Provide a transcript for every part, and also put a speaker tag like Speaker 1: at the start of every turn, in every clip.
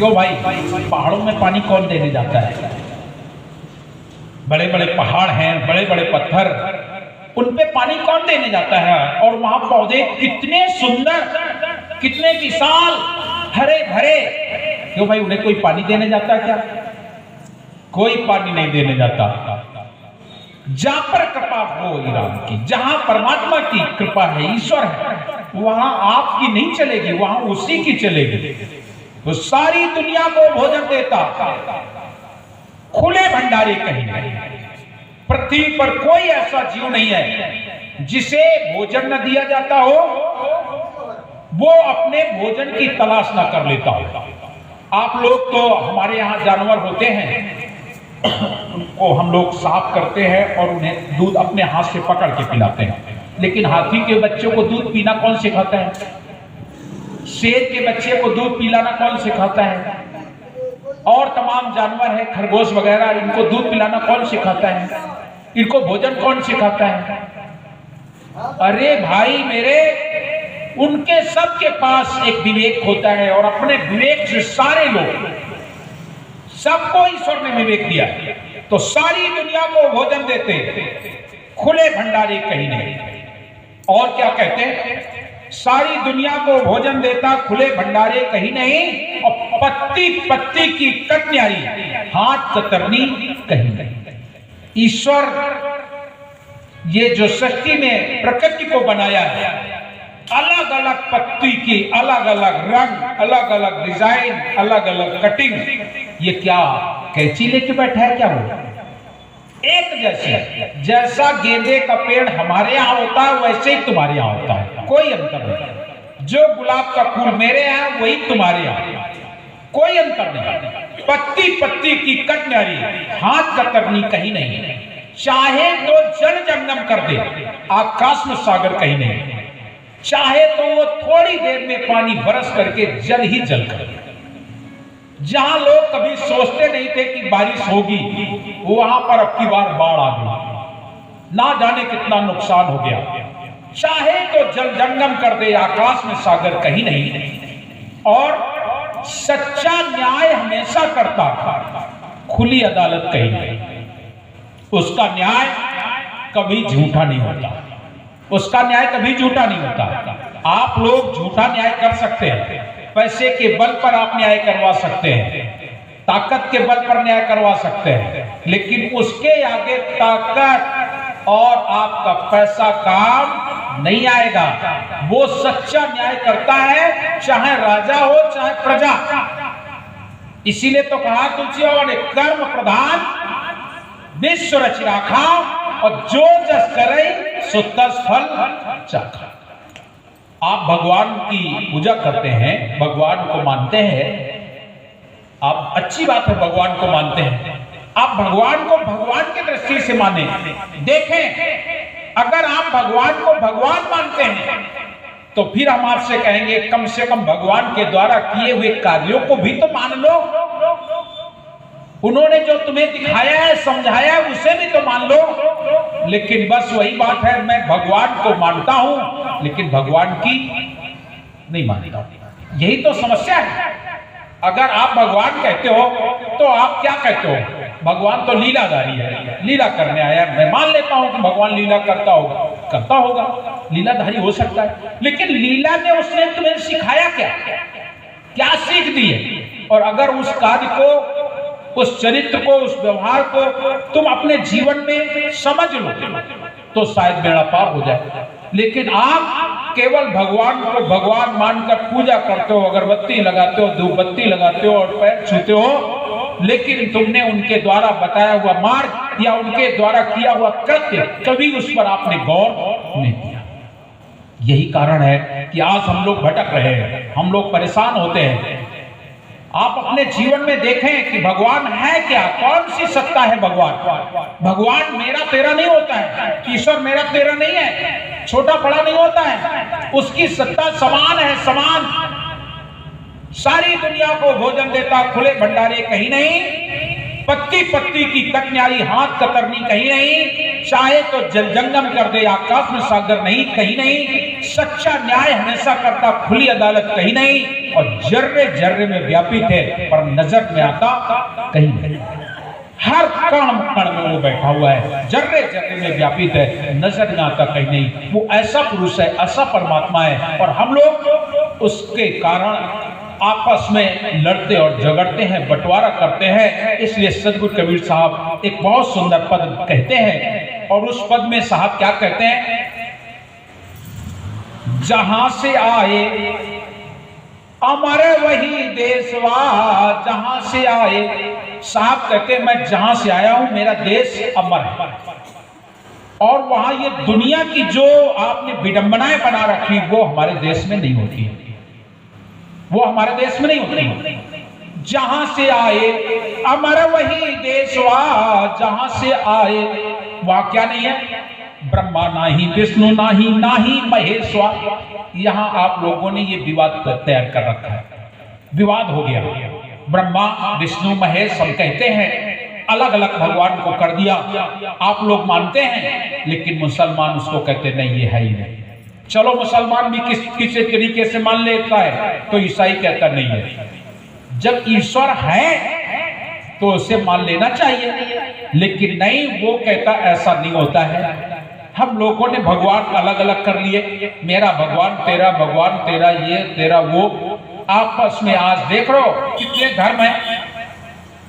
Speaker 1: क्यों भाई, पहाड़ों में पानी कौन देने जाता है? बड़े बड़े पहाड़ हैं, बड़े बड़े पत्थर, उन पे पानी कौन देने जाता है? और वहां पौधे कितने सुंदर, कितने विशाल, हरे भरे, क्यों भाई उन्हें कोई पानी देने जाता है क्या? कोई पानी नहीं देने जाता। जहां पर कृपा हो राम की, जहां परमात्मा की कृपा है, ईश्वर है, वहां आपकी नहीं चलेगी, वहां उसी की चलेगी। वो सारी दुनिया को भोजन देता, खुले भंडारे कहीं नहीं। पृथ्वी पर कोई ऐसा जीव नहीं है जिसे भोजन न दिया जाता हो, वो अपने भोजन की तलाश न कर लेता हो। आप लोग तो, हमारे यहाँ जानवर होते हैं, उनको हम लोग साफ करते हैं और उन्हें दूध अपने हाथ से पकड़ के पिलाते हैं, लेकिन हाथी के बच्चों को दूध पीना कौन सिखाता है? शेर के बच्चे को दूध पिलाना कौन सिखाता है? और तमाम जानवर है, खरगोश वगैरह, इनको दूध पिलाना कौन सिखाता है? इनको भोजन कौन सिखाता है? अरे भाई मेरे, उनके सबके पास एक विवेक होता है, और अपने विवेक से सारे लोग, सबको ईश्वर ने विवेक दिया है, तो सारी दुनिया को भोजन देते, खुले भंडारे कहीं नहीं। और क्या कहते हैं? सारी दुनिया को भोजन देता, खुले भंडारे कहीं नहीं, और पत्ती पत्ती की कटन्यारी, हाथ कतरनी कहीं नहीं। ईश्वर ये जो सृष्टि में प्रकृति को बनाया है, अलग अलग पत्ती की अलग अलग रंग, अलग अलग डिजाइन, अलग अलग कटिंग, ये क्या कैंची लेके बैठा है क्या? वो एक जैसे, जैसा गेंदे का पेड़ हमारे यहाँ होता है वैसे ही तुम्हारे यहाँ होता है, कोई अंतर नहीं। जो गुलाब का फूल मेरे यहाँ वही तुम्हारे यहाँ, कोई अंतर नहीं। पत्ती पत्ती की कटन्यारी, हाथ कतरनी कहीं नहीं। चाहे तो जल जंगम कर दे, आकाश में सागर कहीं नहीं। चाहे तो वो थोड़ी देर में पानी बरस करके जल ही जल कर दे। जहां लोग कभी सोचते नहीं थे कि बारिश होगी, वहां पर अब की बार बाढ़ आ गई, ना जाने कितना नुकसान हो गया। चाहे तो जल जंगम कर दे, आकाश में सागर कहीं नहीं। और सच्चा न्याय हमेशा करता, खुली अदालत कहीं नहीं। उसका न्याय कभी झूठा नहीं होता, उसका न्याय कभी झूठा नहीं होता। आप लोग झूठा न्याय कर सकते हैं, पैसे के बल पर आप न्याय करवा सकते हैं, ताकत के बल पर न्याय करवा सकते हैं, लेकिन उसके आगे ताकत और आपका पैसा काम नहीं आएगा। वो सच्चा न्याय करता है, चाहे राजा हो चाहे प्रजा। इसीलिए तो कहा तुलसी बाबा ने, कर्म प्रधान विश्व रच राखा, और जो जस करे सो तस फल चाखा। आप भगवान की पूजा करते हैं, भगवान को मानते हैं, आप अच्छी बात है, भगवान को मानते हैं। आप भगवान को भगवान की दृष्टि से माने। देखें, अगर आप भगवान को भगवान मानते हैं तो फिर हम आपसे कहेंगे कम से कम भगवान के द्वारा किए हुए कार्यों को भी तो मान लो। उन्होंने जो तुम्हें दिखाया है, समझाया है, उसे भी तो मान लो। लेकिन बस वही बात है, मैं भगवान को मानता हूं लेकिन भगवान की नहीं मानता। यही तो समस्या है। अगर आप भगवान कहते हो तो आप क्या कहते हो? भगवान तो लीलाधारी है, लीला करने आया। मैं मान लेता हूं कि भगवान लीला करता होगा, लीलाधारी हो सकता है, लेकिन लीला में उसने तुम्हें सिखाया क्या सीख दी है? और अगर उस कार्य को, उस चरित्र को, उस व्यवहार को तुम अपने जीवन में समझ लो तो शायद बेड़ा पार हो जाए। लेकिन आप केवल भगवान को भगवान मानकर पूजा करते हो, अगरबत्ती लगाते हो, धूपबत्ती लगाते हो और पैर छूते हो, लेकिन तुमने उनके द्वारा बताया हुआ मार्ग या उनके द्वारा किया हुआ कृत्य कभी उस पर आपने गौर नहीं किया। यही कारण है कि आज हम लोग भटक रहे हैं, हम लोग परेशान होते हैं। आप अपने जीवन में देखें कि भगवान है क्या, कौन सी सत्ता है भगवान? भगवान मेरा तेरा नहीं होता है, ईश्वर मेरा तेरा नहीं है, छोटा बड़ा नहीं होता है। उसकी सत्ता समान है, समान। सारी दुनिया को भोजन देता, खुले भंडारे कहीं नहीं, पत्ती पत्ती की कटन्यारी, हाथ कतरनी कहीं नहीं। चाहे तो जल जंगम कर दे, आकाश में सागर नहीं कहीं नहीं। सच्चा न्याय हमेशा करता, खुली अदालत कहीं नहीं, और जर्रे जर्रे में व्यापित है पर नजर में आता कहीं नहीं। हर कण कण में वो बैठा हुआ है, जर्रे जर्रे में व्यापित है, नजर में आता कहीं नहीं। वो ऐसा पुरुष है, ऐसा परमात्मा है, और हम लोग उसके कारण आपस में लड़ते और झगड़ते हैं, बंटवारा करते हैं। इसलिए सदगुरु कबीर साहब एक बहुत सुंदर पद कहते हैं, और उस पद में साहब क्या कहते हैं, जहां से आए अमर वही देशवा, जहां से आए। साहब कहते हैं मैं जहां से आया हूं मेरा देश अमर है, और वहां ये दुनिया की जो आपने विडंबनाएं बना रखी वो हमारे देश में नहीं होती, वो हमारे देश में नहीं होती। जहां से आए अमर वही देशवा, जहां से आए वहां क्या नहीं है, ब्रह्मा नाही, विष्णु नाही, नाही महेश्वर। यहां आप लोगों ने ये विवाद तैयार कर रखा है, विवाद हो गया। ब्रह्मा विष्णु महेश हम कहते हैं, अलग अलग भगवान को कर दिया। आप लोग मानते हैं, लेकिन मुसलमान उसको कहते नहीं, ये है ही नहीं। चलो मुसलमान भी किसी तरीके से मान लेता है, तो ईसाई कहता नहीं है। जब ईश्वर है तो उसे मान लेना चाहिए, लेकिन नहीं, वो कहता ऐसा नहीं होता है। हम लोगों ने भगवान अलग अलग कर लिए, मेरा भगवान, तेरा ये, तेरा वो। आपस में आज देख रहे हो कितने धर्म है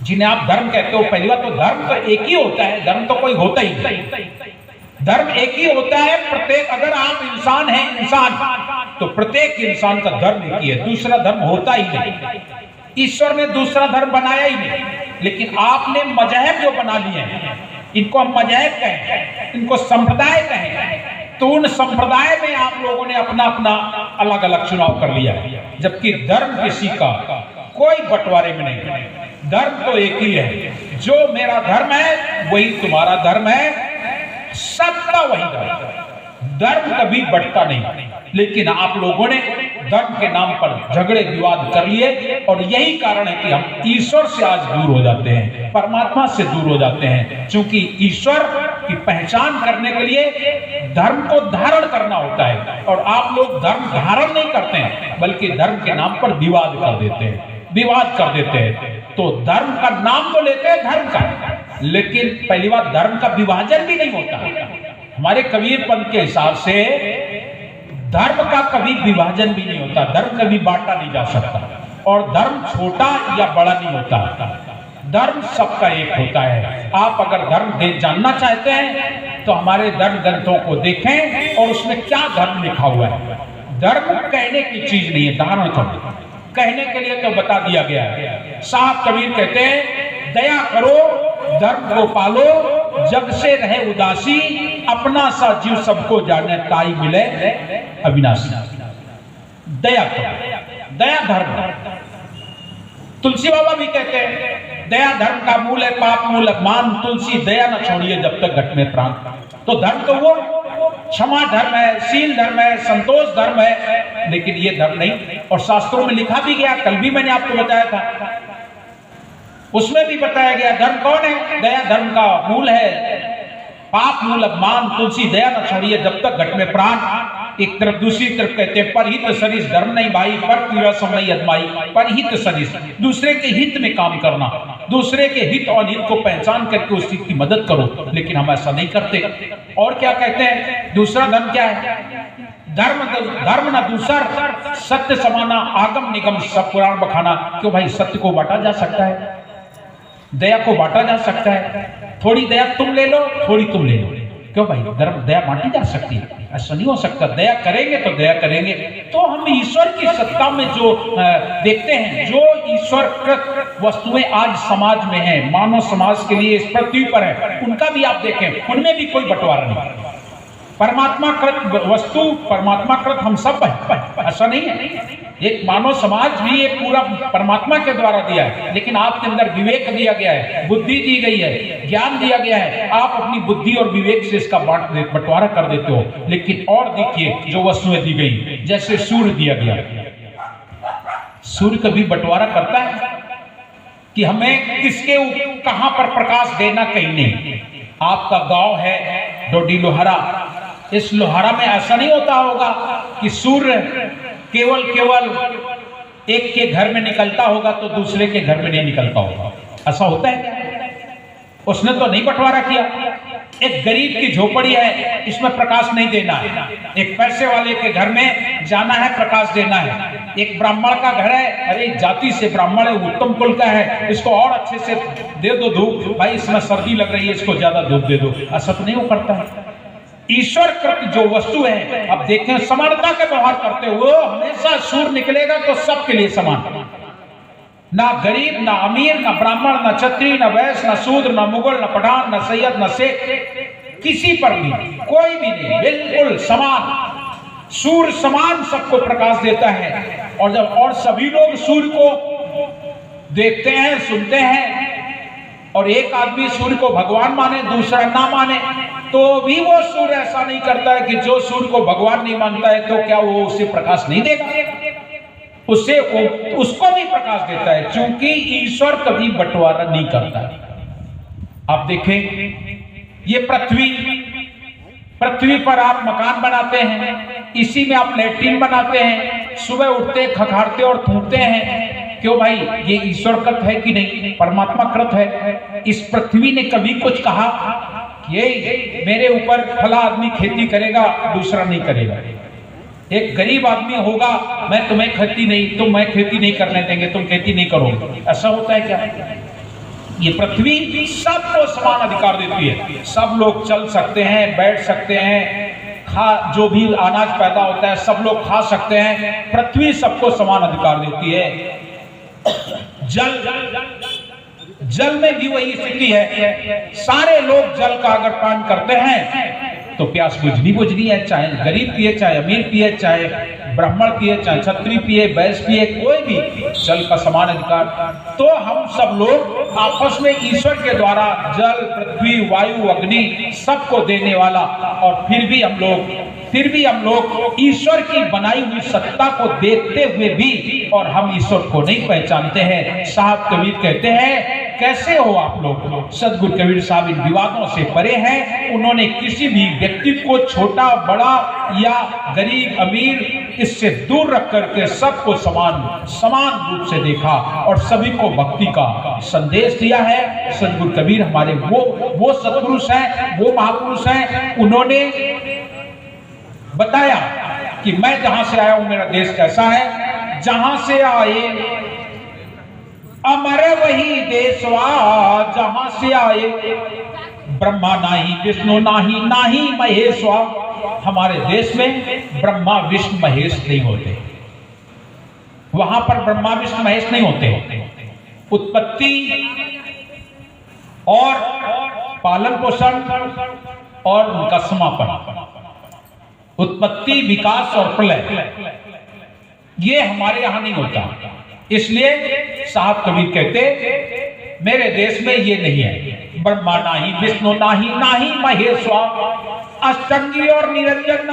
Speaker 1: जिन्हें आप धर्म कहते हो। पहली बात तो धर्म तो एक ही होता है, धर्म तो कोई होता ही नहीं। धर्म एक ही होता है, प्रत्येक, अगर आप इंसान हैं, इंसान, तो प्रत्येक इंसान का धर्म एक ही है, दूसरा धर्म होता ही नहीं। ईश्वर ने दूसरा धर्म बनाया ही नहीं, लेकिन आपने मजहब जो बना लिए हैं, इनको हम मजहब कहें, इनको संप्रदाय कहें, तो उन संप्रदाय में आप लोगों ने अपना अपना अलग अलग चुनाव कर लिया है, जबकि धर्म किसी का कोई बंटवारे में नहीं। धर्म तो एक ही है, जो मेरा धर्म है वही तुम्हारा धर्म है, सबका वही धर्म। धर्म कभी बढ़ता नहीं, लेकिन आप लोगों ने धर्म के नाम पर झगड़े विवाद कर लिए, और यही कारण है कि हम ईश्वर से आज दूर हो जाते हैं, परमात्मा से दूर हो जाते हैं। क्योंकि ईश्वर की पहचान करने के लिए धर्म को धारण करना होता है, और आप लोग धर्म धारण नहीं करते हैं, बल्कि धर्म के नाम पर विवाद कर देते हैं, विवाद कर देते हैं। तो धर्म का नाम तो लेते हैं धर्म का, लेकिन पहली बात धर्म का विभाजन भी नहीं होता। हमारे कबीर पंथ के हिसाब से धर्म का कभी विभाजन भी नहीं होता, धर्म कभी बांटा नहीं जा सकता, और धर्म छोटा या बड़ा नहीं होता, धर्म सबका एक होता है। आप अगर धर्म जानना चाहते हैं तो हमारे धर्म ग्रंथों को देखें, और उसमें क्या धर्म लिखा हुआ है। धर्म कहने की चीज नहीं है, धारण करना, कहने के लिए तो बता दिया गया है। साहब कबीर कहते हैं, दया करो धर्म को पालो, जग से रहे उदासी, अपना सा जीव सबको जाने, ताई मिले अविनाशी। दया करो, दया धर्म। तुलसी बाबा भी कहते हैं, दया धर्म का मूल है, पाप मूल मान, तुलसी दया न छोड़िए जब तक घट में प्राण। तो धर्म तो वो क्षमा धर्म है, शील धर्म है, संतोष धर्म है, लेकिन ये धर्म नहीं। और शास्त्रों में लिखा भी गया, कल भी मैंने आपको बताया था, उसमें भी बताया गया धर्म कौन है, दया धर्म का मूल है, पाप मूल मान, तुलसी दया न छोड़िए जब तक घट में प्राण। एक तरफ, दूसरी तरफ कहते हैं, परहित सरिस धर्म नहीं भाई, पर पीड़ा समय अदमाई। परहित सरिस, दूसरे के हित में काम करना, दूसरे के हित और हित को पहचान करके उसकी की मदद करो, लेकिन हम ऐसा नहीं करते। और क्या कहते हैं, दूसरा धर्म क्या है, धर्म न दूसर, सत्य समाना, आगम निगम सब पुराण बखाना। क्यों भाई, सत्य को बांटा जा सकता है, दया को बांटा जा सकता है, थोड़ी दया तुम ले लो, थोड़ी तुम ले लो। क्यों भाई, धर्म दया बांटी जा सकती है? ऐसा नहीं हो सकता। दया करेंगे तो दया करेंगे तो हम ईश्वर की सत्ता में जो देखते हैं, जो ईश्वरकृत वस्तुएं आज समाज में हैं, मानव समाज के लिए इस पृथ्वी पर है, उनका भी आप देखें, उनमें भी कोई बंटवारा नहीं। परमात्माकृत वस्तु, परमात्माकृत हम सब है, ऐसा नहीं है। एक मानव समाज भी ये पूरा परमात्मा के द्वारा दिया है, लेकिन आपके अंदर विवेक दिया गया है, बुद्धि दी गई है, ज्ञान दिया गया है। आप अपनी बुद्धि और विवेक से इसका बंटवारा कर देते हो। लेकिन और देखिए जो वस्तुएं दी गई, जैसे सूर्य दिया गया, सूर्य कभी बंटवारा करता है कि हमें किसके कहां पर प्रकाश देना? कहीं नहीं। आपका गांव है डोडी लोहारा, इस लोहारा में ऐसा नहीं होता होगा कि सूर्य केवल एक के घर में निकलता होगा तो दूसरे के घर में नहीं निकलता होगा, ऐसा होता है क्या? उसने तो नहीं बंटवारा किया। एक गरीब की झोपड़ी है, इसमें प्रकाश नहीं देना है। एक पैसे वाले के घर में जाना है, प्रकाश देना है। एक ब्राह्मण का घर है, अरे जाति से ब्राह्मण है, उत्तम कुल का है, इसको और अच्छे से दे दो धूप, भाई इसमें सर्दी लग रही है, इसको ज्यादा धूप दे दो। ऐसा तो नहीं वो करता है। ईश्वर कृत जो वस्तु है, अब देखें समानता के व्यवहार करते हुए हमेशा सूर्य निकलेगा तो सबके लिए समान, ना गरीब ना अमीर ना ब्राह्मण ना क्षत्रिय ना वैश्य ना शूद्र ना मुगल ना पठान ना सैयद ना शेख, किसी पर भी कोई भी नहीं, बिल्कुल समान। सूर्य समान सबको प्रकाश देता है। और सभी लोग सूर्य को देखते हैं, सुनते हैं, और एक आदमी सूर्य को भगवान माने, दूसरा ना माने, तो भी वो सूर्य ऐसा नहीं करता है कि जो सूर्य को भगवान नहीं मानता है तो क्या वो उसे प्रकाश नहीं देगा, उसको भी प्रकाश देता है, क्योंकि ईश्वर कभी बंटवारा नहीं करता है। आप देखें ये पृथ्वी पर आप मकान बनाते हैं, इसी में आप लैट्रिन बनाते हैं, सुबह उठते खखारते और थूकते हैं। क्यों भाई? ये ईश्वर कृत है कि नहीं? परमात्मा कृत है। इस पृथ्वी ने कभी कुछ कहा ये मेरे ऊपर फला आदमी खेती करेगा, दूसरा नहीं करेगा। एक गरीब आदमी होगा, मैं तुम्हें मैं खेती नहीं करने देंगे, तुम खेती नहीं करोगे, ऐसा होता है क्या? ये पृथ्वी सबको समान अधिकार देती है। सब लोग चल सकते हैं, बैठ सकते हैं, जो भी अनाज पैदा होता है सब लोग खा सकते हैं। पृथ्वी सबको समान अधिकार देती है। जल में भी वही स्थिति है। सारे लोग जल का अगर पान करते हैं तो प्यास बुझनी है, चाहे गरीब पिए, चाहे अमीर पिए, चाहे ब्राह्मण पिए, चाहे क्षत्रिय पिए, वैश्य पिए, कोई भी जल का समान अधिकार। तो हम सब लोग आपस में ईश्वर के द्वारा जल, पृथ्वी, वायु, अग्नि सबको देने वाला, और फिर भी हम लोग ईश्वर की बनाई हुई सत्ता को देखते हुए भी और हम ईश्वर को नहीं पहचानते हैं। साहब कबीर कहते हैं, कैसे हो आप लोग? सदगुरु कबीर साहब इन विवादों से परे हैं। उन्होंने किसी भी व्यक्ति को छोटा बड़ा या गरीब अमीर इससे दूर रख करके सबको समान रूप से देखा और सभी को भक्ति का संदेश दिया है। सदगुरु कबीर हमारे वो सत्पुरुष हैं, वो महापुरुष हैं। उन्होंने बताया कि मैं जहां से आया हूं, मेरा देश कैसा है। जहां से आए अमर वही देशवा, जहां से आए ब्रह्मा नाही विष्णु नाही महेशवा। हमारे देश में ब्रह्मा विष्णु महेश नहीं होते, वहां पर ब्रह्मा विष्णु महेश नहीं होते। उत्पत्ति और पालन पोषण और उनका समापन, उत्पत्ति, विकास और प्रलय, ये हमारे यहां नहीं होता। इसलिए साहब कबीर कहते मेरे देश में ये नहीं है। ब्रह्मा नाही विष्णु नाही महेश्वा, अष्टंगी और निरंजन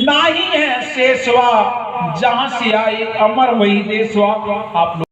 Speaker 1: नाही है शेषवा। जहां से आए अमर वही देशवा। आप लोग